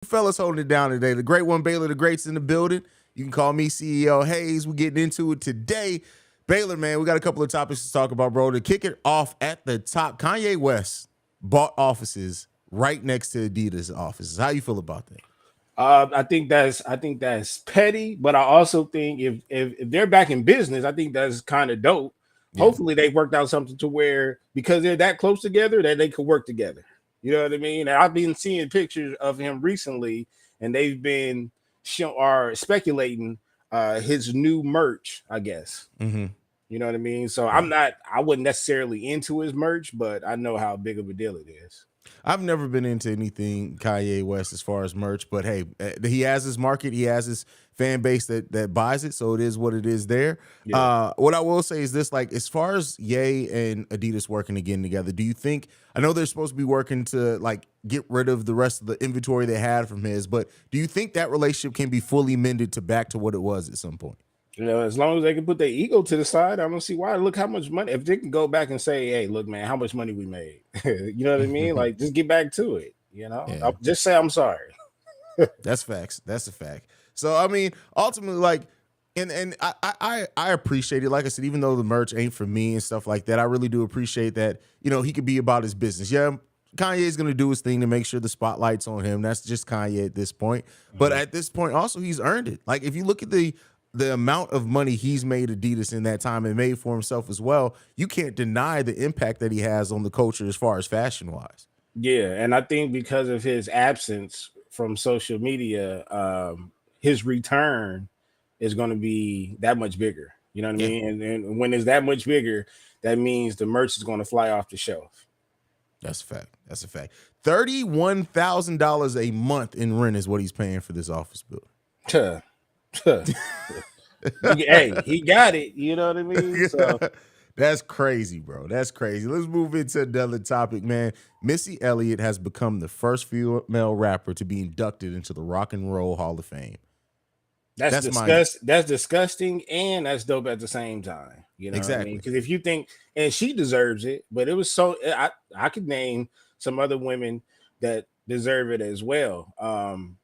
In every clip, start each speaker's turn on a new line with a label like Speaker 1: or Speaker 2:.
Speaker 1: fellas holding it down today. The great one, Baylor the Great's in the building. You can call me CEO Haize. We're getting into it today. Baylor, man, we got a couple of topics to talk about, bro. To kick it off at the top, Kanye West bought offices right next to Adidas offices. How you feel about that?
Speaker 2: I think that's petty, but I also think if they're back in business, I think that's kind of dope.
Speaker 1: Yeah.
Speaker 2: Hopefully, they've worked out something to where because they're that close together that they could work together. You know what I mean? And I've been seeing pictures of him recently, and they've been speculating his new merch, I guess.
Speaker 1: Mm-hmm.
Speaker 2: You know what I mean? So
Speaker 1: Yeah.
Speaker 2: I wasn't necessarily into his merch, but I know how big of a deal it is.
Speaker 1: I've never been into anything Kanye West as far as merch, but hey, he has his market, he has his fan base that buys it, so it is what it is there.
Speaker 2: Yeah.
Speaker 1: What I will say is this: like, as far as Ye and Adidas working again together, do you think? I know they're supposed to be working to like get rid of the rest of the inventory they had from his, but do you think that relationship can be fully mended to back to what it was at some point?
Speaker 2: You know, as long as they can put their ego to the side, I don't see why. Look how much money. If they can go back and say, "Hey, look, man, how much money we made," you know what I mean? Like, just get back to it. You know,
Speaker 1: Yeah.
Speaker 2: Just say I'm sorry.
Speaker 1: That's facts. That's a fact. So I mean, ultimately, like, and I appreciate it. Like I said, even though the merch ain't for me and stuff like that, I really do appreciate that. You know, he could be about his business. Yeah, Kanye's gonna do his thing to make sure the spotlight's on him. That's just Kanye at this point. But at this point, also, he's earned it. Like, if you look at the amount of money he's made Adidas in that time and made for himself as well, you can't deny the impact that he has on the culture as far as fashion wise.
Speaker 2: Yeah, and I think because of his absence from social media, his return is going to be that much bigger. You know what I
Speaker 1: Yeah.
Speaker 2: mean? And when it's that much bigger, that means the merch is going to fly off the shelf.
Speaker 1: That's a fact. That's a fact. $31,000 a month in rent is what he's paying for this office building.
Speaker 2: Tuh. Tuh. Hey, he got it. You know what I mean? So
Speaker 1: That's crazy, bro. That's crazy. Let's move into another topic, man. Missy Elliott has become the first female rapper to be inducted into the Rock and Roll Hall of Fame.
Speaker 2: that's
Speaker 1: That's my
Speaker 2: That's disgusting, and that's dope at the same time. You know what I mean?
Speaker 1: exactly.
Speaker 2: Because if you think, and she deserves it, but it was so I could name some other women that deserve it as well.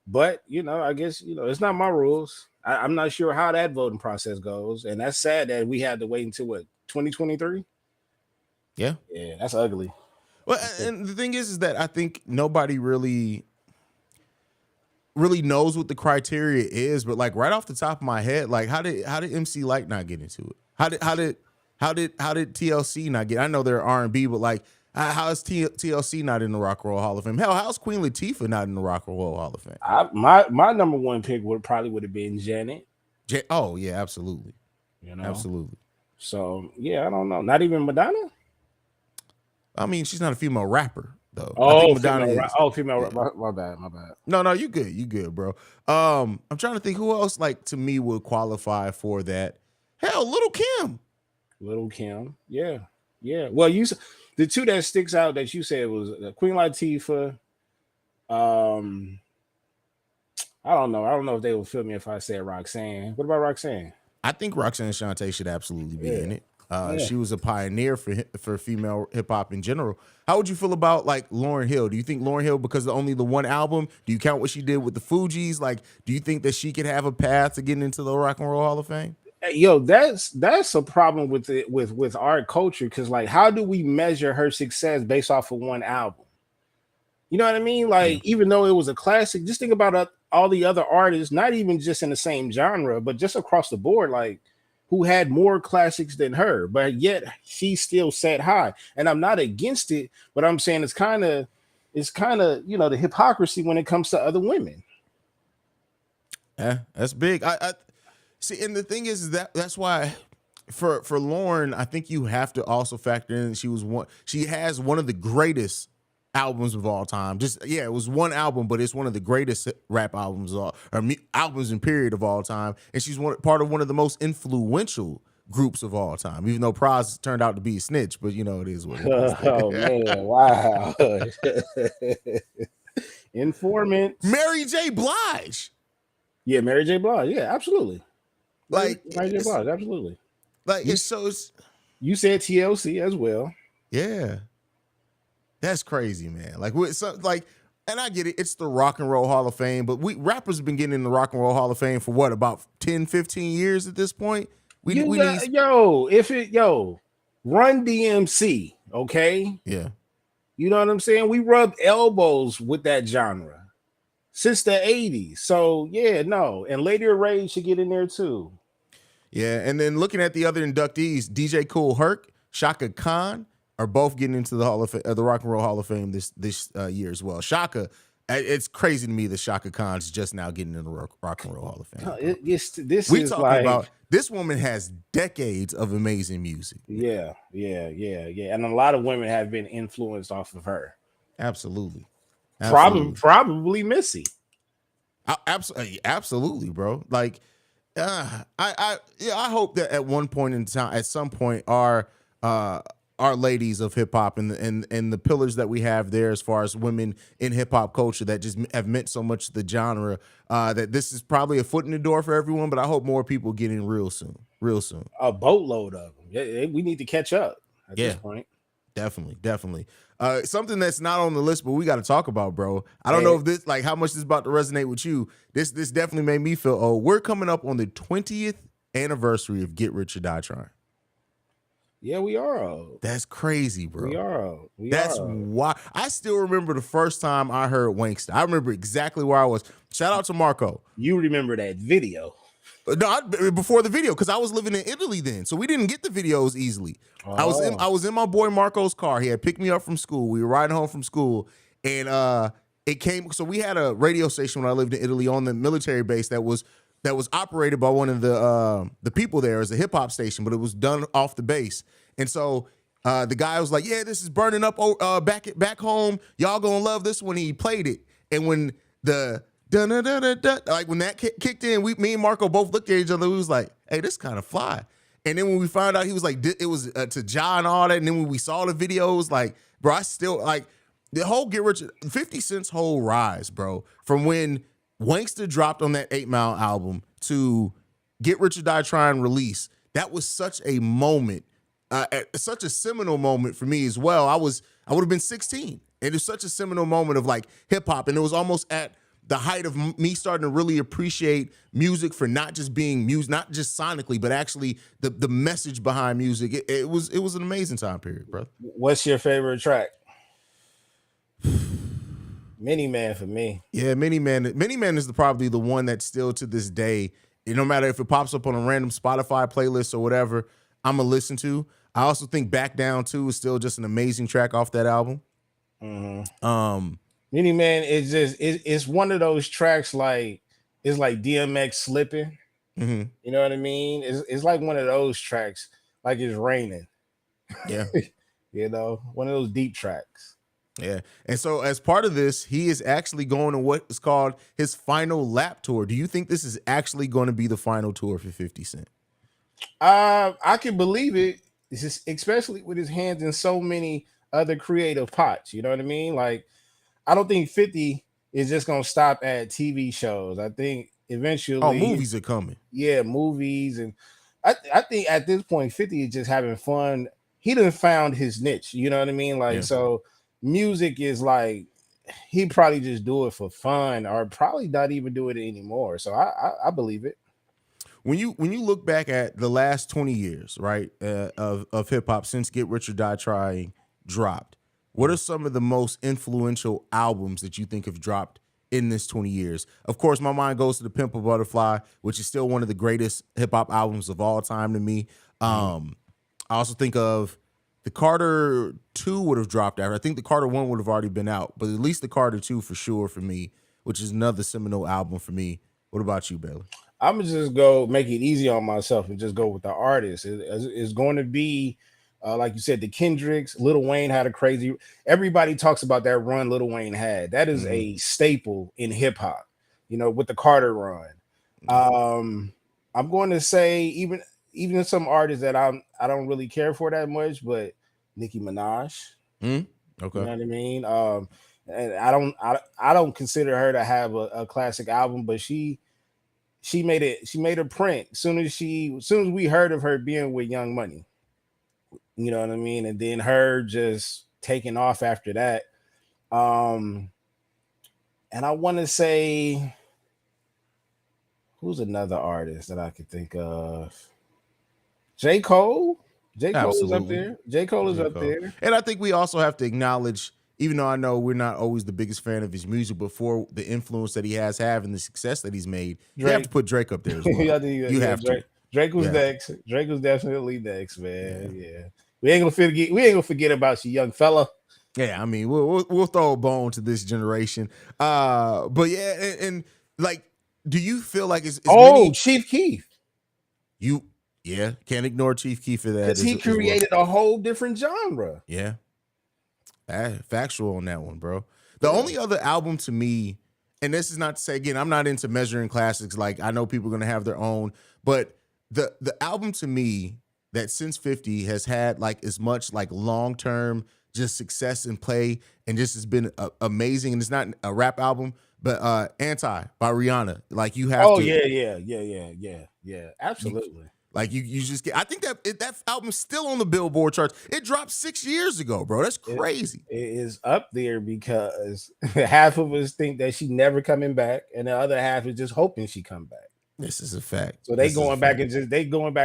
Speaker 2: But you know, I guess it's not my rules. I'm not sure how that voting process goes, and that's sad that we had to wait until what 2023.
Speaker 1: Yeah.
Speaker 2: Yeah, that's ugly.
Speaker 1: Well, and the thing is that I think nobody really knows what the criteria is, but like right off the top of my head, like how did MC Light not get into it? How did TLC not get? I know they're R&B, but like how is TLC not in the Rock and Roll Hall of Fame? Hell, how's Queen Latifah not in the Rock and Roll Hall of Fame?
Speaker 2: My number one pick would have been Janet.
Speaker 1: Oh yeah, absolutely,
Speaker 2: You know,
Speaker 1: absolutely.
Speaker 2: so yeah, I don't know. Not even Madonna.
Speaker 1: I mean, she's not a female rapper though. I think
Speaker 2: Oh,
Speaker 1: Madonna
Speaker 2: female.
Speaker 1: is.
Speaker 2: Oh, female.
Speaker 1: Yeah.
Speaker 2: My bad. My bad.
Speaker 1: No, you good, bro. I'm trying to think who else like to me would qualify for that. Hell, Little Kim.
Speaker 2: Little Kim. Yeah. Yeah. Well, the two that sticks out that you said was Queen Latifah. Um, I don't know. I don't know if they will feel me if I said Roxanne. What about Roxanne?
Speaker 1: I think Roxanne Shante should absolutely be in
Speaker 2: Yeah.
Speaker 1: it.
Speaker 2: Yeah.
Speaker 1: She was a pioneer for female hip hop in general. How would you feel about like Lauryn Hill? Do you think Lauryn Hill, because of only the one album, do you count what she did with the Fugees? Like, do you think that she could have a path to getting into the Rock and Roll Hall of Fame?
Speaker 2: Hey, yo, that's a problem with it with our culture because like, how do we measure her success based off of one album? You know what I mean?
Speaker 1: Yeah.
Speaker 2: Like, even though it was a classic, just think about all the other artists, not even just in the same genre, but just across the board, like who had more classics than her, but yet she still set high. And I'm not against it, but I'm saying it's kind of the hypocrisy when it comes to other women.
Speaker 1: Yeah, that's big. I see, and the thing is that that's why for Lauren, I think you have to also factor in she has one of the greatest albums of all time. Just yeah, it was one album, but it's one of the greatest rap albums albums in period of all time. And she's part of one of the most influential groups of all time. Even though Praz turned out to be a snitch, but it is what it
Speaker 2: Oh
Speaker 1: is.
Speaker 2: man, wow. Informants.
Speaker 1: Mary J. Blige.
Speaker 2: Yeah, Mary J. Blige. Yeah, absolutely.
Speaker 1: Like
Speaker 2: Mary J. Blige, absolutely.
Speaker 1: like
Speaker 2: You,
Speaker 1: it's
Speaker 2: you said TLC as well.
Speaker 1: yeah. That's crazy, man. Like with some like And I get it. It's the Rock and Roll Hall of Fame, but rappers have been getting in the Rock and Roll Hall of Fame for what, about 10, 15 years at this point? We need
Speaker 2: Run DMC, okay?
Speaker 1: Yeah.
Speaker 2: You know what I'm saying? We rubbed elbows with that genre since the 80s. So yeah, no. And Later Ray should get in there too.
Speaker 1: Yeah, and then looking at the other inductees, DJ Kool Herc, Shaka Khan are both getting into the the Rock and Roll Hall of Fame this year as well. Shaka, it's crazy to me that Shaka Khan's just now getting in the Rock and Roll Hall of Fame. This woman has decades of amazing music.
Speaker 2: Yeah. And a lot of women have been influenced off of her.
Speaker 1: Absolutely.
Speaker 2: Probably Missy.
Speaker 1: Absolutely, bro. Like, I hope that at one point in time, at some point, our ladies of hip hop and the pillars that we have there as far as women in hip hop culture that just have meant so much to the genre, that this is probably a foot in the door for everyone. But I hope more people get in real soon.
Speaker 2: A boatload of them. Yeah, we need to catch up at this point.
Speaker 1: Definitely. Something that's not on the list, but we got to talk about, bro. I don't know if this, like, how much this is about to resonate with you. This definitely made me feel old. We're coming up on the 20th anniversary of Get Rich or Die Trying.
Speaker 2: Yeah, we are old.
Speaker 1: That's crazy, bro.
Speaker 2: We are old.
Speaker 1: That's why I still remember the first time I heard Wanksta. I remember exactly where I was. Shout out to Marco.
Speaker 2: You remember that video?
Speaker 1: No, before the video, because I was living in Italy then, so we didn't get the videos easily. Oh. I was in my boy Marco's car. He had picked me up from school. We were riding home from school, and it came. So we had a radio station when I lived in Italy on the military base that was operated by one of the people there as a hip hop station, but it was done off the base. And so the guy was like, "Yeah, this is burning up back home. Y'all gonna love this." When he played it, and when the like when that kicked in, me and Marco both looked at each other. We was like, "Hey, this kind of fly." And then when we found out he was like, it was to Ja and all that. And then when we saw the videos, like, bro, I still like the whole Get Rich, 50 Cent's whole rise, bro, from when Wanksta dropped on that 8 Mile album to Get Rich or Die Trying release. That was such a moment, such a seminal moment for me as well. I would have been 16. It was such a seminal moment of like hip hop, and it was almost at the height of me starting to really appreciate music for not just being music, not just sonically, but actually the message behind music. It was an amazing time period, bro.
Speaker 2: What's your favorite track? Mini Man for me.
Speaker 1: Yeah, Mini Man is probably the one that still to this day, no matter if it pops up on a random Spotify playlist or whatever, I'm gonna listen to. I also think Back Down 2 is still just an amazing track off that album.
Speaker 2: Mm-hmm. Mini Man is just it's one of those tracks like it's like DMX slipping.
Speaker 1: Mm-hmm.
Speaker 2: You know what I mean? It's like one of those tracks, like it's raining.
Speaker 1: Yeah.
Speaker 2: You know, one of those deep tracks.
Speaker 1: Yeah. And so as part of this, he is actually going to what is called his final lap tour. Do you think this is actually going to be the final tour for 50 Cent?
Speaker 2: I can believe it. It's just, especially with his hands in so many other creative pots. You know what I mean? Like, I don't think 50 is just gonna stop at TV shows. I think eventually
Speaker 1: movies are coming.
Speaker 2: Yeah, movies, and I think at this point 50 is just having fun. He done found his niche, you know what I mean? Like, so music is like he probably just do it for fun, or probably not even do it anymore. So I believe it.
Speaker 1: When you look back at the last 20 years, right, of hip hop since Get Rich or Die Trying dropped, what are some of the most influential albums that you think have dropped in this 20 years? Of course, my mind goes to The Pimp a Butterfly, which is still one of the greatest hip hop albums of all time to me. I also think of the Carter 2 would have dropped after. I think the Carter 1 would have already been out, but at least the Carter 2 for sure for me, which is another seminal album for me. What about you, Bailey?
Speaker 2: I'm gonna just go make it easy on myself and just go with the artist. It's going to be like you said, the Kendricks. Lil Wayne had a crazy. Everybody talks about that run Lil Wayne had. That is a staple in hip hop. You know, with the Carter run. I'm going to say even some artists that I don't really care for that much, but Nicki Minaj.
Speaker 1: Okay,
Speaker 2: you know what I mean. And I don't consider her to have a classic album, but she made it. She made a print as soon as we heard of her being with Young Money. You know what I mean? And then her just taking off after that. And I want to say, who's another artist that I could think of? J. Cole. J. Cole is up
Speaker 1: Absolutely.
Speaker 2: there. J. Cole is
Speaker 1: J.
Speaker 2: up
Speaker 1: Cole.
Speaker 2: there.
Speaker 1: And I think we also have to acknowledge, even though I know we're not always the biggest fan of his music, but for the influence that he has had and the success that he's made, you have to put Drake up there as well. You have
Speaker 2: Drake.
Speaker 1: to.
Speaker 2: Drake was next. Drake was definitely next, man. Yeah. We ain't gonna forget about you, young fella.
Speaker 1: Yeah, I mean, we'll throw a bone to this generation. But yeah, and like, do you feel like it's many,
Speaker 2: Chief Keef?
Speaker 1: can't ignore Chief Keef for that
Speaker 2: Because he created a whole different genre.
Speaker 1: Yeah, factual on that one, bro. The only other album to me, and this is not to say again, I'm not into measuring classics. Like I know people are gonna have their own, but the album to me that since 50 has had like as much like long term just success and play and just has been amazing. And it's not a rap album, but Anti by Rihanna. Like you have to.
Speaker 2: Yeah. Absolutely.
Speaker 1: You just get. I think that album's still on the Billboard charts. It dropped 6 years ago, bro. That's crazy.
Speaker 2: It is up there because half of us think that she never coming back, and the other half is just hoping she come back.
Speaker 1: This is a fact.
Speaker 2: So they going back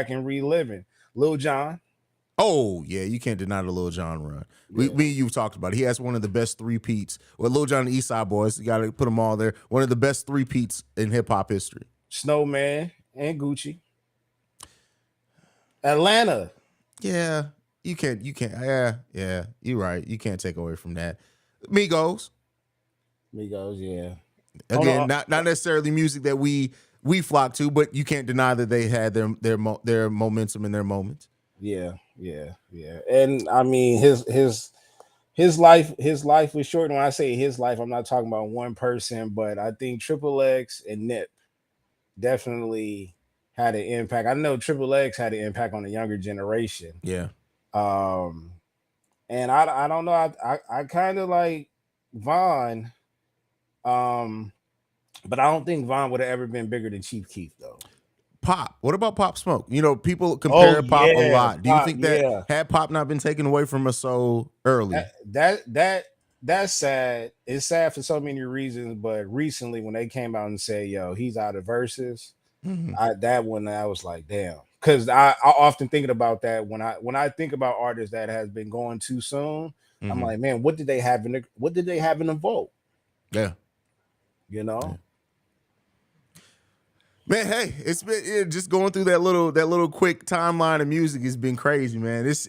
Speaker 2: and reliving. Lil Jon.
Speaker 1: Oh yeah, you can't deny the Lil Jon run. You've talked about it. He has one of the best three-peats. Well, Lil Jon and East Side Boys, you got to put them all there. One of the best three-peats in hip hop history.
Speaker 2: Snowman and Gucci. Atlanta.
Speaker 1: Yeah, you can't. Yeah, you're right. You can't take away from that. Migos,
Speaker 2: yeah.
Speaker 1: Again, not necessarily music that we flock to, but you can't deny that they had their momentum in their moments.
Speaker 2: Yeah. And I mean his life was short. And when I say his life, I'm not talking about one person, but I think Triple X and Nip definitely had an impact. I know Triple X had an impact on the younger generation.
Speaker 1: Yeah.
Speaker 2: And I don't know. I kind of like Von. But I don't think Von would have ever been bigger than Chief Keef though.
Speaker 1: Pop. What about Pop Smoke? You know, people compare Pop a lot. Do you think that had Pop not been taken away from us so early?
Speaker 2: That's sad. It's sad for so many reasons, but recently when they came out and said, "Yo, he's out of verses," I was like, "Damn," because I often thinking about that when I think about artists that has been going too soon. I'm like, man, what did they have in the vote?
Speaker 1: Yeah,
Speaker 2: you know.
Speaker 1: Yeah. Man, hey, it's been just going through that little quick timeline of music has been crazy, man. It's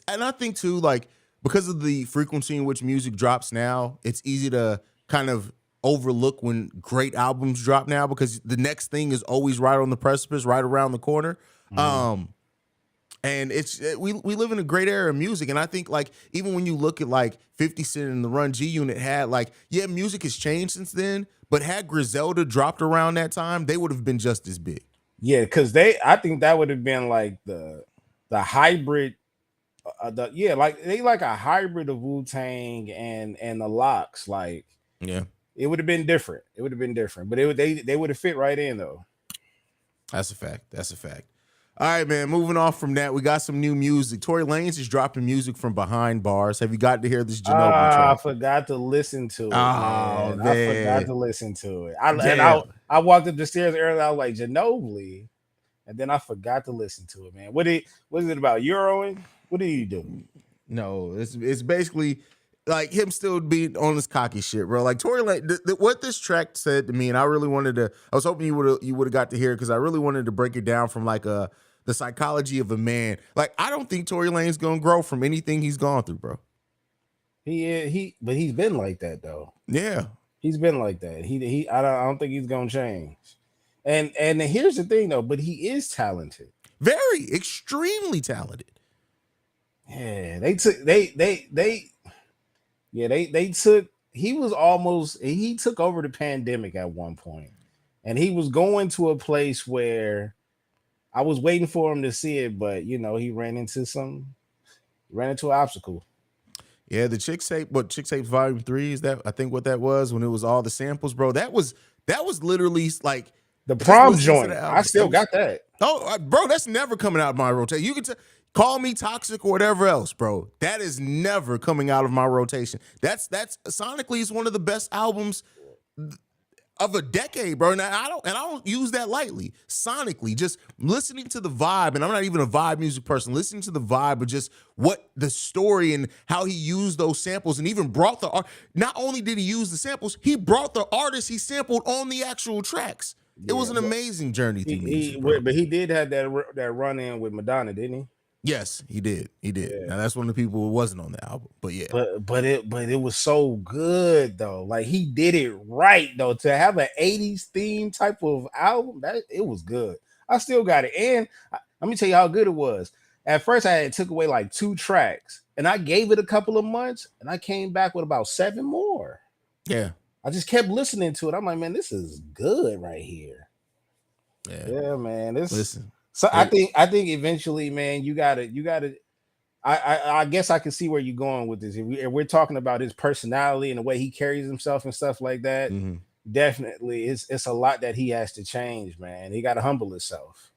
Speaker 1: and I think too, like because of the frequency in which music drops now, it's easy to kind of overlook when great albums drop now because the next thing is always right on the precipice, right around the corner. And we live in a great era of music, and I think like even when you look at like 50 Cent and the Run G Unit had like music has changed since then. But had Griselda dropped around that time, they would have been just as big.
Speaker 2: Yeah, because I think that would have been like the hybrid, like a hybrid of Wu-Tang and the Locks. Like,
Speaker 1: yeah,
Speaker 2: it would have been different. But they would have fit right in though.
Speaker 1: That's a fact. All right, man. Moving off from that, we got some new music. Tory Lanez is dropping music from behind bars. Have you got to hear this Ginobili track?
Speaker 2: I forgot to listen to it.
Speaker 1: Oh, man.
Speaker 2: I forgot to listen to it. I walked up the stairs earlier. I was like, Ginobili. And then I forgot to listen to it, man. What is it about? Euroing? What did you do?
Speaker 1: No, it's basically like him still being on this cocky shit, bro. Like Tory Lanez, what this track said to me, and I really wanted to. I was hoping you would have got to hear it because I really wanted to break it down from like the psychology of a man. Like I don't think Tory Lanez gonna grow from anything he's gone through, bro.
Speaker 2: But he's been like that though.
Speaker 1: Yeah,
Speaker 2: he's been like that. I don't think he's gonna change. And here's the thing though, but he is talented,
Speaker 1: very extremely talented.
Speaker 2: Yeah, he took over the pandemic at one point, and he was going to a place where I was waiting for him to see it, but he ran into an obstacle.
Speaker 1: Yeah, the Chick Tape Volume 3 is that I think what that was when it was all the samples, bro. That was literally like
Speaker 2: the prom joint. I still got that.
Speaker 1: Oh, bro, that's never coming out of my rotation. You can call me toxic or whatever else, bro. That is never coming out of my rotation. That's sonically is one of the best albums of a decade, bro. And I don't use that lightly. Sonically, just listening to the vibe, and I'm not even a vibe music person, listening to the vibe of just what the story and how he used those samples and even brought the art. Not only did he use the samples, he brought the artists he sampled on the actual tracks. It was an amazing journey through music, bro.
Speaker 2: But he did have that run in with Madonna, didn't he?
Speaker 1: Yes, he did. He did.
Speaker 2: Yeah.
Speaker 1: Now that's one of the people who wasn't on the album, but yeah.
Speaker 2: But it was so good though. Like he did it right though. To have an 80s theme type of album, that it was good. I still got it. And let me tell you how good it was. At first, I had took away like 2 tracks, and I gave it a couple of months, and I came back with about 7 more.
Speaker 1: Yeah.
Speaker 2: I just kept listening to it. I'm like, man, this is good right here. Yeah, man.
Speaker 1: Listen.
Speaker 2: So I think eventually, man, you gotta. I guess I can see where you're going with this. If we're talking about his personality and the way he carries himself and stuff like that, definitely it's a lot that he has to change, man. He got to humble himself.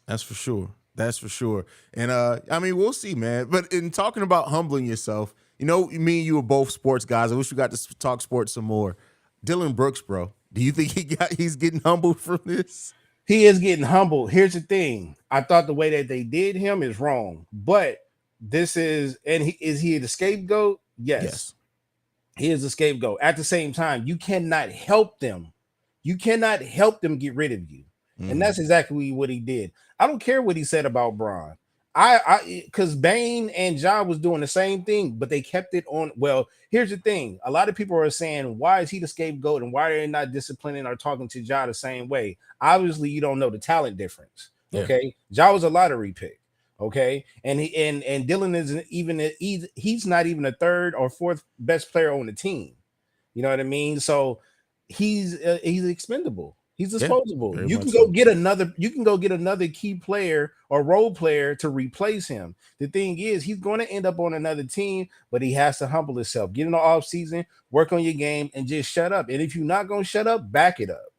Speaker 1: That's for sure. That's for sure. And I mean, we'll see, man. But in talking about humbling yourself, you know, me and you are both sports guys. I wish we got to talk sports some more. Dylan Brooks, bro. Do you think he's getting humbled from this?
Speaker 2: He is getting humbled. Here's the thing. I thought the way that they did him is wrong, but this is, and is he the scapegoat? Yes. He is the scapegoat. At the same time, you cannot help them. You cannot help them get rid of you. And that's exactly what he did. I don't care what he said about Braun. Because Bane and Ja was doing the same thing, but they kept it on. Well, here's the thing. A lot of people are saying, why is he the scapegoat and why are they not disciplining or talking to Ja the same way? Obviously, you don't know the talent difference. Okay. Ja was a lottery pick. Okay. And Dylan isn't even, he's not even a 3rd or 4th best player on the team. You know what I mean? So he's expendable. He's disposable. You can go get another key player or role player to replace him. The thing is, he's going to end up on another team, but he has to humble himself. Get in the off season, work on your game, and just shut up. And if you're not going to shut up, back it up.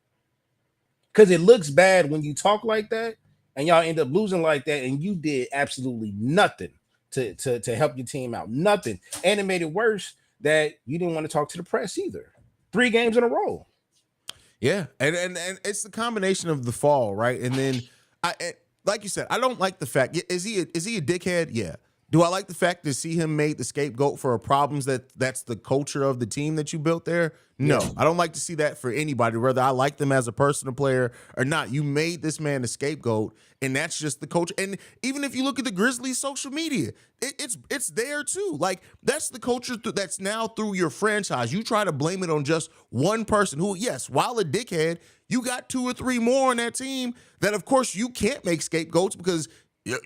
Speaker 2: Because it looks bad when you talk like that and y'all end up losing like that, and you did absolutely nothing to help your team out. Nothing. And it made it worse that you didn't want to talk to the press either. 3 games in a row.
Speaker 1: Yeah, and it's the combination of the fall, right? And then, like you said, I don't like the fact. Is he a dickhead? Yeah. Do I like the fact to see him made the scapegoat for problems that's the culture of the team that you built there? No, I don't like to see that for anybody, whether I like them as a personal player or not. You made this man a scapegoat, and that's just the culture. And even if you look at the Grizzlies' social media, it's there too. Like, that's the culture that's now through your franchise. You try to blame it on just one person who, yes, while a dickhead, you got 2 or 3 more on that team that, of course, you can't make scapegoats because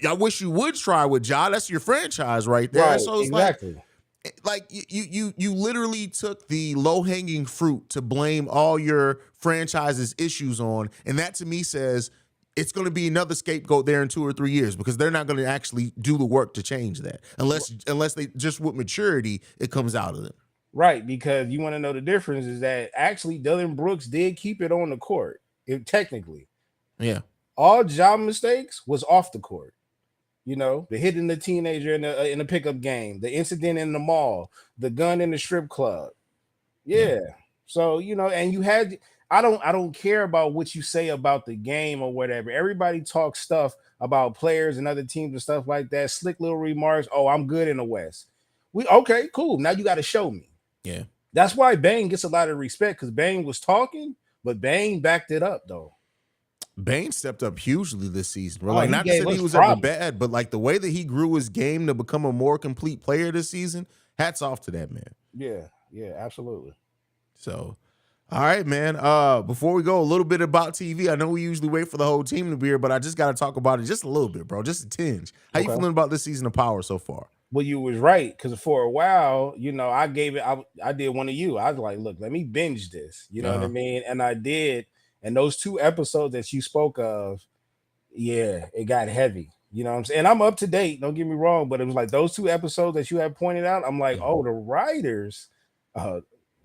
Speaker 1: I wish you would try with Ja. That's your franchise right there.
Speaker 2: Right,
Speaker 1: so it's
Speaker 2: exactly.
Speaker 1: Like you literally took the low-hanging fruit to blame all your franchise's issues on, and that to me says it's going to be another scapegoat there in 2 or 3 years because they're not going to actually do the work to change that unless they just with maturity it comes out of them.
Speaker 2: Right, because you want to know the difference is that actually Dylan Brooks did keep it on the court. Technically,
Speaker 1: yeah.
Speaker 2: All job mistakes was off the court. You know, the hitting the teenager in the pickup game, the incident in the mall, the gun in the strip club. Yeah. So, you know, and you had, I don't care about what you say about the game or whatever. Everybody talks stuff about players and other teams and stuff like that. Slick little remarks. Oh, I'm good in the West. Okay, cool. Now you got to show me.
Speaker 1: Yeah.
Speaker 2: That's why Bane gets a lot of respect because Bane was talking, but Bane backed it up though.
Speaker 1: Bane stepped up hugely this season, bro. Like, not to say he was ever bad, but like the way that he grew his game to become a more complete player this season, hats off to that man.
Speaker 2: Yeah, absolutely.
Speaker 1: So, all right, man. Before we go, a little bit about TV. I know we usually wait for the whole team to be here, but I just got to talk about it just a little bit, bro. Just a tinge. How you feeling about this season of Power so far?
Speaker 2: Well, you was right because for a while, you know, I gave it. I did one of you. I was like, look, let me binge this. You know what I mean? And I did. And those 2 episodes that you spoke of, yeah, it got heavy. You know what I'm saying? And I'm up to date. Don't get me wrong, but it was like those 2 episodes that you had pointed out. I'm like, oh, the writers.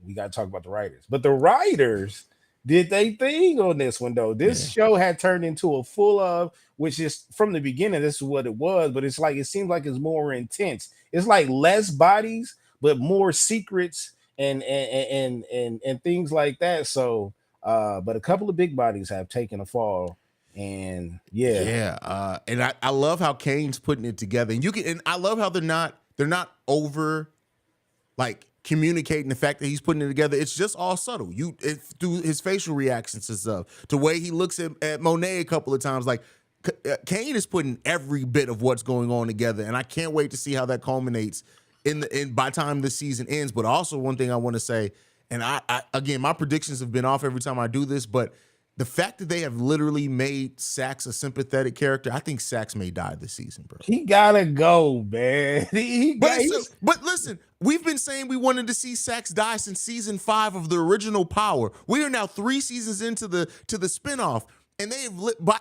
Speaker 2: We got to talk about the writers. But the writers did they thing on this one, though. This show had turned into a full of, which is from the beginning, this is what it was. But it's like, it seems like it's more intense. It's like less bodies, but more secrets and things like that. So, but a couple of big bodies have taken a fall, and
Speaker 1: and I love how Kane's putting it together, and I love how they're not over like communicating the fact that he's putting it together. It's just all subtle. Through his facial reactions and stuff, the way he looks at Monet a couple of times, like. Kane is putting every bit of what's going on together, and I can't wait to see how that culminates by time the season ends. But also, one thing I want to say, and I again, my predictions have been off every time I do this, but the fact that they have literally made Sax a sympathetic character, I think Sax may die this season, bro.
Speaker 2: He gotta go, man.
Speaker 1: But listen, we've been saying we wanted to see Sax die since season 5 of the original Power. We are now 3 seasons into the spinoff. And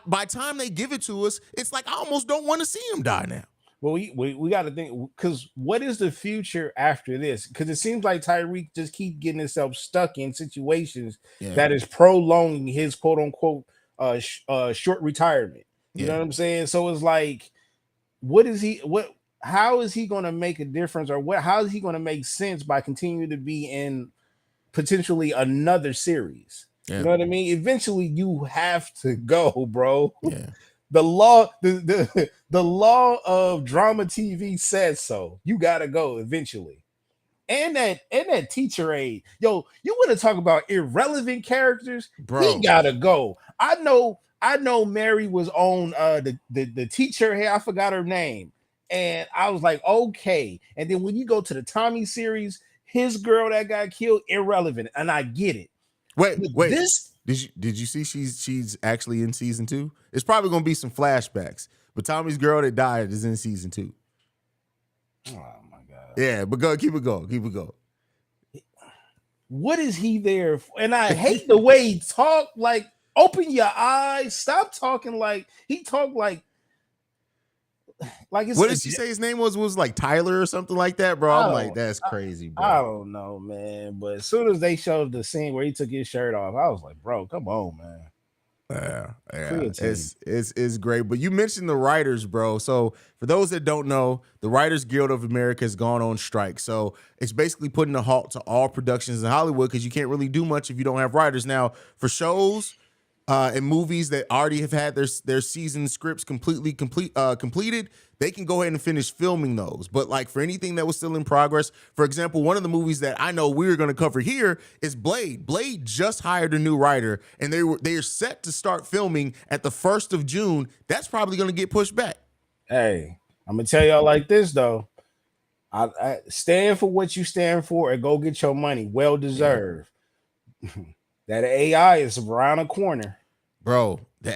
Speaker 1: by time they give it to us, it's like I almost don't want to see him die now.
Speaker 2: Well, we got to think, because what is the future after this? Because it seems like Tyreek just keep getting himself stuck in situations that is prolonging his quote unquote short retirement. You know what I'm saying? So it's like, how is he going to make a difference, or how is he going to make sense by continuing to be in potentially another series? Yeah. You know what I mean? Eventually, you have to go, bro. Yeah. The law of drama TV says so. You gotta go eventually. And that teacher aide, yo, you want to talk about irrelevant characters? Bro, he gotta go. I know. Mary was on the teacher here. I forgot her name, and I was like, okay. And then when you go to the Tommy series, his girl that got killed, irrelevant, and I get it.
Speaker 1: Wait. Did you see she's actually in season 2? It's probably gonna be some flashbacks, but Tommy's girl that died is in season 2.
Speaker 2: Oh my god!
Speaker 1: Yeah, but keep it going.
Speaker 2: What is he there for? And I hate the way he talk. Like, open your eyes. Stop talking like he talked like. It's
Speaker 1: what did she say his name was like Tyler or something like that, bro? I'm like, that's crazy, bro.
Speaker 2: I don't know, man. But as soon as they showed the scene where he took his shirt off, I was like, bro, come on, man.
Speaker 1: Yeah. It's great. But you mentioned the writers, bro. So for those that don't know, the Writers Guild of America has gone on strike. So it's basically putting a halt to all productions in Hollywood because you can't really do much if you don't have writers. Now, for shows and movies that already have had their season scripts completed, they can go ahead and finish filming those. But like for anything that was still in progress, for example, one of the movies that I know we're going to cover here is Blade. Blade just hired a new writer, and they are set to start filming at the 1st of June. That's probably going to get pushed back.
Speaker 2: Hey, I'm gonna tell y'all like this though. I stand for what you stand for and go get your money. Well deserved. Yeah. That AI is around the corner.
Speaker 1: Bro, do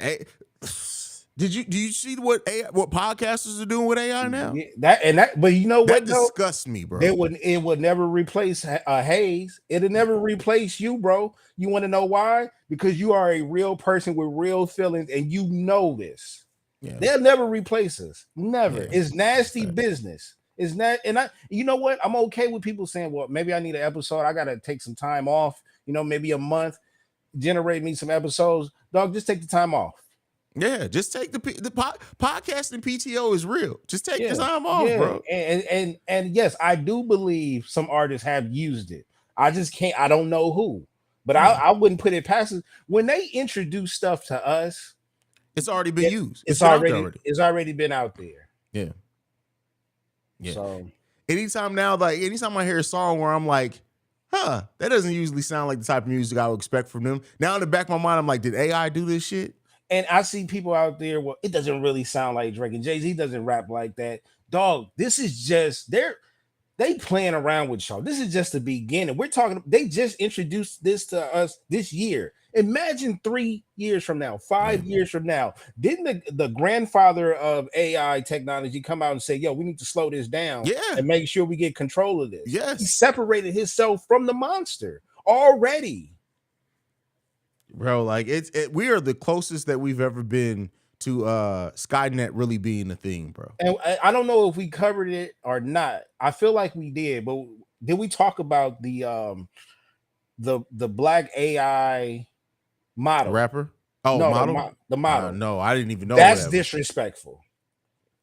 Speaker 1: you see what podcasters are doing with AI now?
Speaker 2: But you know what?
Speaker 1: That disgusts me, bro.
Speaker 2: It would never replace Haize. It'll never replace you, bro. You want to know why? Because you are a real person with real feelings, and you know this. Yeah. They'll never replace us. Never. Yeah. It's nasty business. It's not, and you know what? I'm okay with people saying, well, maybe I need an episode. I gotta take some time off, maybe a month, generate me some episodes. Dog, just take the time off.
Speaker 1: Yeah, just take the podcasting PTO is real. Just take the time off, bro.
Speaker 2: And yes, I do believe some artists have used it. I just can't. I don't know who, but I wouldn't put it past it. When they introduce stuff to us,
Speaker 1: it's already been used.
Speaker 2: It's already been out there.
Speaker 1: Yeah. Yeah.
Speaker 2: So
Speaker 1: anytime I hear a song where I'm like, that doesn't usually sound like the type of music I would expect from them. Now in the back of my mind, I'm like, did AI do this shit?
Speaker 2: And I see people out there, well, it doesn't really sound like Drake, and Jay-Z doesn't rap like that. Dog, this is just they playing around with y'all. This is just the beginning. They just introduced this to us this year. Imagine 3 years from now, 5 years from now. Didn't the grandfather of AI technology come out and say, yo, we need to slow this down and make sure we get control of this?
Speaker 1: Yes.
Speaker 2: He separated himself from the monster already.
Speaker 1: Bro, like we are the closest that we've ever been to Skynet really being a thing, bro.
Speaker 2: And I don't know if we covered it or not. I feel like we did, but did we talk about the black AI model?
Speaker 1: Rapper?
Speaker 2: Oh, no, model? The model.
Speaker 1: No, I didn't even know
Speaker 2: that's disrespectful.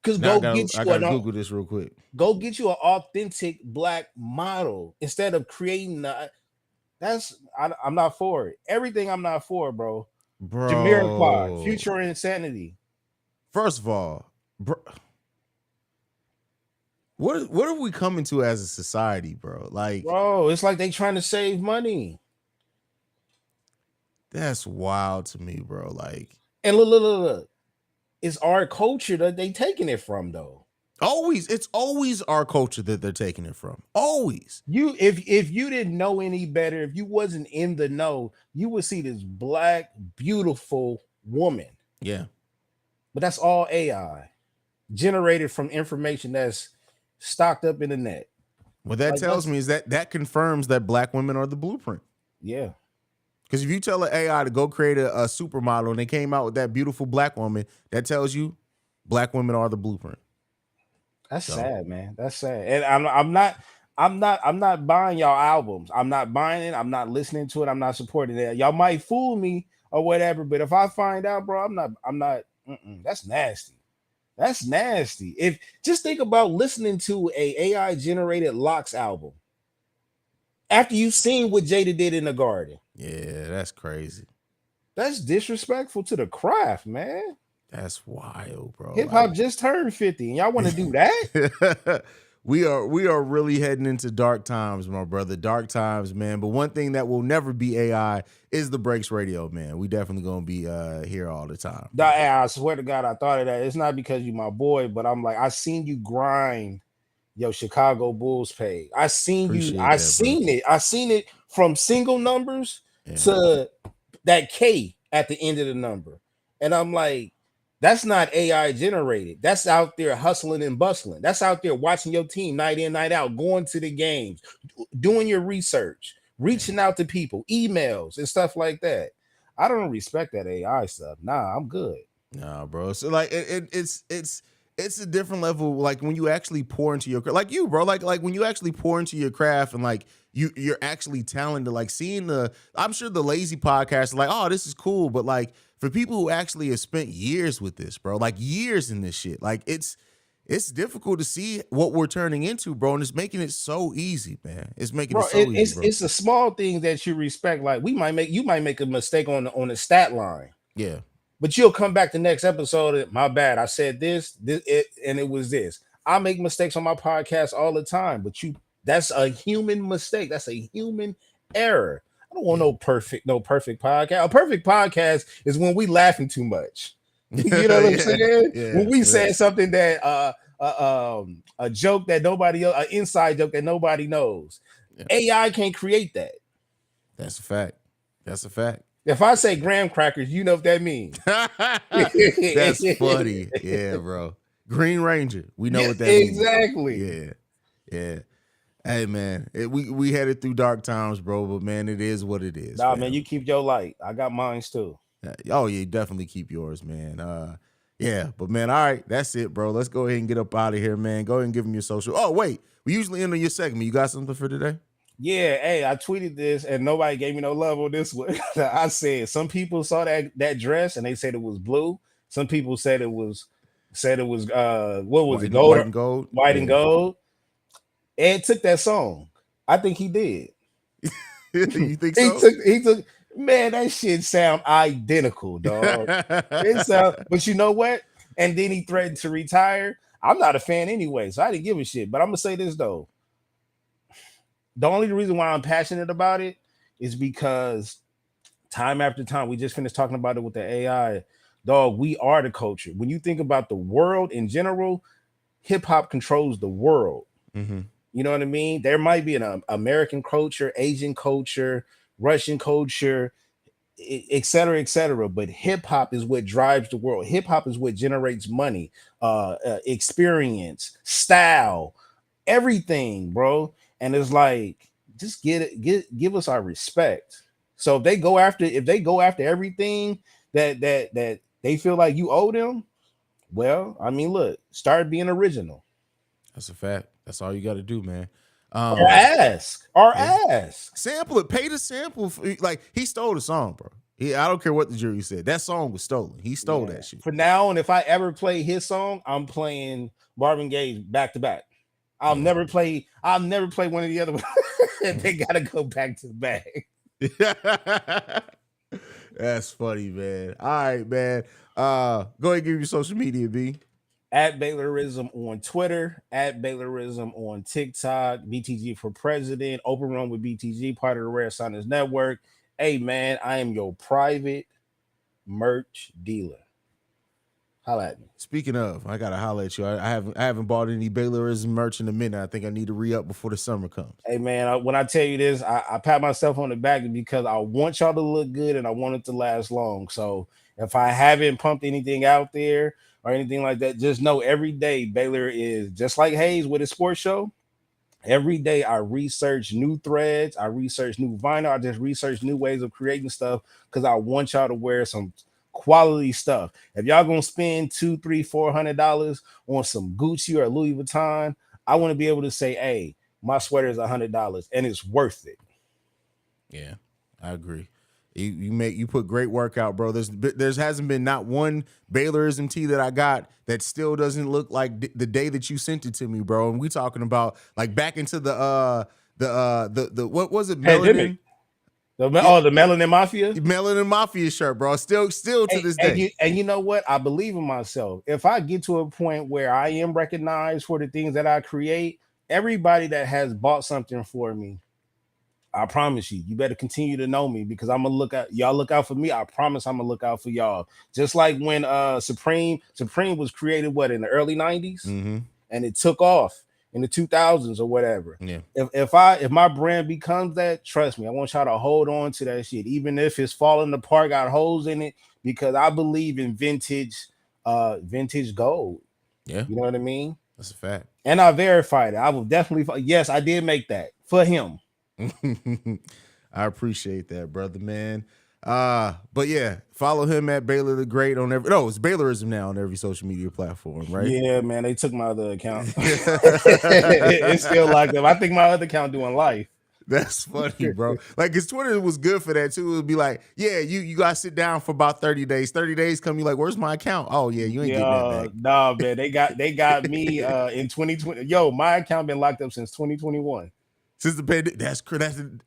Speaker 2: Because
Speaker 1: Now I gotta
Speaker 2: an
Speaker 1: Google this real quick.
Speaker 2: go get you an authentic black model instead of creating I'm not for it. Everything I'm not for, bro. Jamiroquai,
Speaker 1: Bro.
Speaker 2: Future Insanity.
Speaker 1: First of all, bro, what are we coming to as a society, bro? Like,
Speaker 2: Bro, it's like they trying to save money.
Speaker 1: that's wild to me, bro. Like,
Speaker 2: And look. It's our culture that they taking it from, though.
Speaker 1: it's always our culture that they're taking it from. Always.
Speaker 2: If you didn't know any better, if you wasn't in the know, you would see this black, beautiful woman.
Speaker 1: Yeah.
Speaker 2: But that's all AI generated from information that's stocked up in the net.
Speaker 1: What that tells me is that confirms that black women are the blueprint.
Speaker 2: Yeah.
Speaker 1: Because if you tell an AI to go create a supermodel and they came out with that beautiful black woman, that tells you black women are the blueprint.
Speaker 2: That's sad, man. That's sad. And I'm not buying y'all albums. I'm not buying it. I'm not listening to it. I'm not supporting it. Y'all might fool me or whatever, but if I find out, bro, I'm not. That's nasty. That's nasty. If just think about listening to a AI generated Locks album after you've seen what Jada did in the Garden.
Speaker 1: Yeah, that's crazy.
Speaker 2: That's disrespectful to the craft, man.
Speaker 1: That's wild, bro.
Speaker 2: Hip hop just turned 50, and y'all want to do that?
Speaker 1: we are really heading into dark times, my brother. Dark times, man. But one thing that will never be AI is the Breaks Radio, man. We definitely gonna be here all the time.
Speaker 2: I swear to God, I thought of that. It's not because you my boy, but I'm like, I seen you grind your Chicago Bulls page. I seen it from single numbers to that K at the end of the number. And I'm like, that's not AI generated. That's out there hustling and bustling. That's out there watching your team night in, night out, going to the games, doing your research, reaching out to people, emails and stuff like that. I don't respect that AI stuff. Nah, I'm good.
Speaker 1: Nah, bro. So like it's a different level. Like when you actually pour into your, like you, bro. Like when you actually pour into your craft and like you're actually talented. Like seeing I'm sure the lazy podcast is like, oh, this is cool, but like for people who actually have spent years with this, bro, like years in this shit, like it's difficult to see what we're turning into, bro, and it's making it so easy, man. It's making it so easy, bro.
Speaker 2: It's a small thing that you respect. Like you might make a mistake on the stat line.
Speaker 1: Yeah.
Speaker 2: But you'll come back the next episode. My bad. I said this, and it was this. I make mistakes on my podcast all the time, but that's a human mistake. That's a human error. I don't want no perfect podcast. A perfect podcast is when we laughing too much. You know what I'm saying? When we said something that a joke that nobody else, an inside joke that nobody knows. Yeah. AI can't create that.
Speaker 1: That's a fact. That's a fact.
Speaker 2: If I say graham crackers, you know what that means.
Speaker 1: That's funny. Yeah, bro. Green Ranger. We know what that means.
Speaker 2: Exactly.
Speaker 1: Yeah. Hey, man. We headed through dark times, bro, but man, it is what it is.
Speaker 2: Nah, man, you keep your light. I got mine too.
Speaker 1: Oh, yeah, definitely keep yours, man. Yeah, but man, all right, that's it, bro. Let's go ahead and get up out of here, man. Go ahead and give them your social. Oh, wait. We usually end on your segment. You got something for today?
Speaker 2: Yeah, hey, I tweeted this and nobody gave me no love on this one. I said some people saw that dress and they said it was blue. Some people said it was what was it? Gold, white and gold. Ed took that song. I think he did.
Speaker 1: You think so?
Speaker 2: He took. Man, that shit sound identical, dog. But you know what? And then he threatened to retire. I'm not a fan anyway, so I didn't give a shit. But I'm gonna say this though. The only reason why I'm passionate about it is because time after time, we just finished talking about it with the AI, dog. We are the culture. When you think about the world in general, hip hop controls the world.
Speaker 1: Mm-hmm.
Speaker 2: You know what I mean? There might be an American culture, Asian culture, Russian culture, et cetera, but hip hop is what drives the world. Hip hop is what generates money, experience, style, everything, bro. And it's like, just give us our respect. So if they go after everything that they feel like you owe them, well, I mean, look, start being original.
Speaker 1: That's a fact. That's all you got to do, man.
Speaker 2: Ask.
Speaker 1: Sample it. Pay the sample. Like he stole the song, bro. I don't care what the jury said. That song was stolen. He stole that shit.
Speaker 2: For now, and if I ever play his song, I'm playing Marvin Gaye back to back. I'll never play one of the other ones. They gotta go back to back.
Speaker 1: That's funny, man. All right, man. Go ahead and give your social media, B.
Speaker 2: At Baylorism on Twitter, at Baylorism on TikTok, BTG for President, Open Run with BTG, part of the Rare Signers Network. Hey, man, I am your private merch dealer. Holla at me.
Speaker 1: Speaking of, I gotta holla at you. I haven't bought any Baylorism merch in a minute. I think I need to re-up before the summer comes.
Speaker 2: Hey, man, when I tell you this, I pat myself on the back because I want y'all to look good and I want it to last long. So if I haven't pumped anything out there or anything like that, just know every day Baylor is just like Haize with his sports show. Every day I research new threads, I research new vinyl, I just research new ways of creating stuff because I want y'all to wear some quality stuff. If y'all gonna spend $200, $300, $400 on some Gucci or Louis Vuitton, I want to be able to say, hey, my sweater is $100 and it's worth it.
Speaker 1: Yeah, I agree. You put great work out, bro. There hasn't been not one Baylorism tee that I got that still doesn't look like the day that you sent it to me, bro. And we talking about like back into the what was it? Melanin?
Speaker 2: The Melanin Mafia?
Speaker 1: Melanin Mafia shirt, bro. Still to this day.
Speaker 2: And you know what? I believe in myself. If I get to a point where I am recognized for the things that I create, everybody that has bought something for me, I promise you better continue to know me because I'm gonna look out for me. I promise I'm gonna look out for y'all. Just like when Supreme was created in the early 90s and it took off in the 2000s or whatever.
Speaker 1: Yeah.
Speaker 2: If my brand becomes that, trust me, I want y'all to hold on to that shit, even if it's falling apart, got holes in it, because I believe in vintage gold.
Speaker 1: Yeah.
Speaker 2: You know what I mean?
Speaker 1: That's a fact.
Speaker 2: And I verified it. I will definitely, yes, I did make that for him.
Speaker 1: I appreciate that, brother, man. But yeah, follow him at Baylor the Great on every. No, it's Baylorism now on every social media platform, right?
Speaker 2: Yeah, man, they took my other account. It's still like them. I think my other account doing life.
Speaker 1: That's funny, bro. Like his Twitter was good for that too. It would be like, yeah, you gotta sit down for about 30 days. 30 days come, you like, where's my account? Oh yeah, you ain't getting that back.
Speaker 2: Nah, man, they got me in 2020. Yo, my account been locked up since 2021.
Speaker 1: Since the pandemic, that's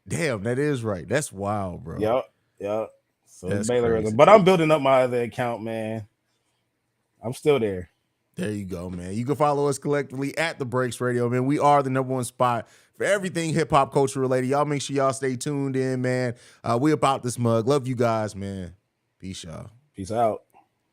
Speaker 1: damn, that is right. That's wild, bro.
Speaker 2: Yep. So that's Baylorism. But I'm building up my other account, man. I'm still there.
Speaker 1: There you go, man. You can follow us collectively at The Breaks Radio, man. We are the #1 spot for everything hip hop culture related. Y'all make sure y'all stay tuned in, man. We about this mug. Love you guys, man. Peace, y'all.
Speaker 2: Peace out.